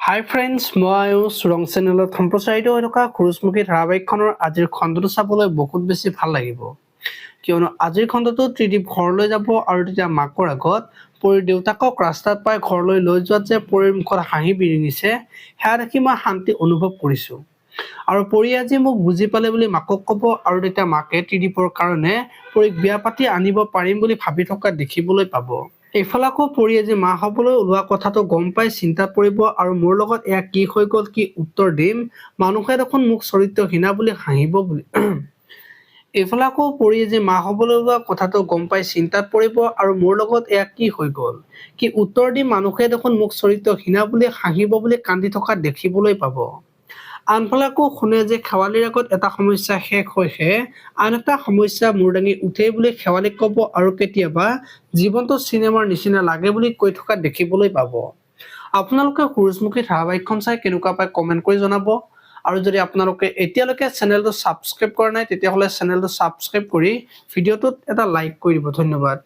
হাই friends, মই চুৰং চেনেলত সম্প্ৰচাৰিত হৈ থকা খৰচমুখী ধাৰাবাহিকখনৰ আজিৰ খণ্ডটো চাবলৈ বহুত বেছি ভাল লাগিব, কিয়নো আজিৰ খণ্ডটোত ত্ৰিদীপ ঘৰলৈ যাব আৰু তেতিয়া মাকৰ আগত পৰীৰ দেউতাকক ৰাস্তাত পাই ঘৰলৈ লৈ যোৱাত যে পৰীৰ মুখত হাঁহি বিৰিঙিছে, সেয়া দেখি মই শান্তি অনুভৱ কৰিছোঁ। আৰু পৰী আজি মোক বুজি পালে বুলি মাকক ক'ব আৰু তেতিয়া মাকে ত্ৰিদীপৰ কাৰণে পৰীক বিয়া পাতি আনিব পাৰিম বুলি ভাবি থকা দেখিবলৈ পাব। এইফালে আকৌ পৰী আজি মা হ'বলৈ ওলোৱা কথাটো গম পাই চিন্তাত পৰিব আৰু মোৰ লগত এয়া কি হৈ গ'ল, কি উত্তৰ দিম, মানুহে দেখোন মোক চৰিত্ৰহীনা বুলি হাঁহিব বুলি এইফালে আকৌ পৰী আজি মা হ'বলৈ ওলোৱা কথাটো গম পাই চিন্তাত পৰিব আৰু মোৰ লগত এয়া কি হৈ গ'ল, কি উত্তৰ দিম, মানুহে দেখোন মোক চৰিত্ৰহীনা বুলি হাঁহিব বুলি কান্দি থকা দেখিবলৈ পাব। আনফালে আকৌ শুনে যে শেৱালিৰ আগত এটা সমস্যা শেষ হৈছে আন এটা সমস্যা মূৰ দাঙি উঠে বুলি শেৱালিক ক'ব আৰু কেতিয়াবা জীৱনটো চিনেমাৰ নিচিনা লাগে বুলি কৈ থকা দেখিবলৈ পাব। আপোনালোকে সূৰুযমুখী ধাৰাবাহিকখন চাই কেনেকুৱা পায় কমেণ্ট কৰি জনাব। আৰু যদি আপোনালোকে এতিয়ালৈকে চেনেলটো ছাবস্ক্ৰাইব কৰা নাই তেতিয়াহ'লে চেনেলটো ছাবস্ক্ৰাইব কৰি ভিডিঅ'টোত এটা লাইক কৰি দিব। ধন্যবাদ।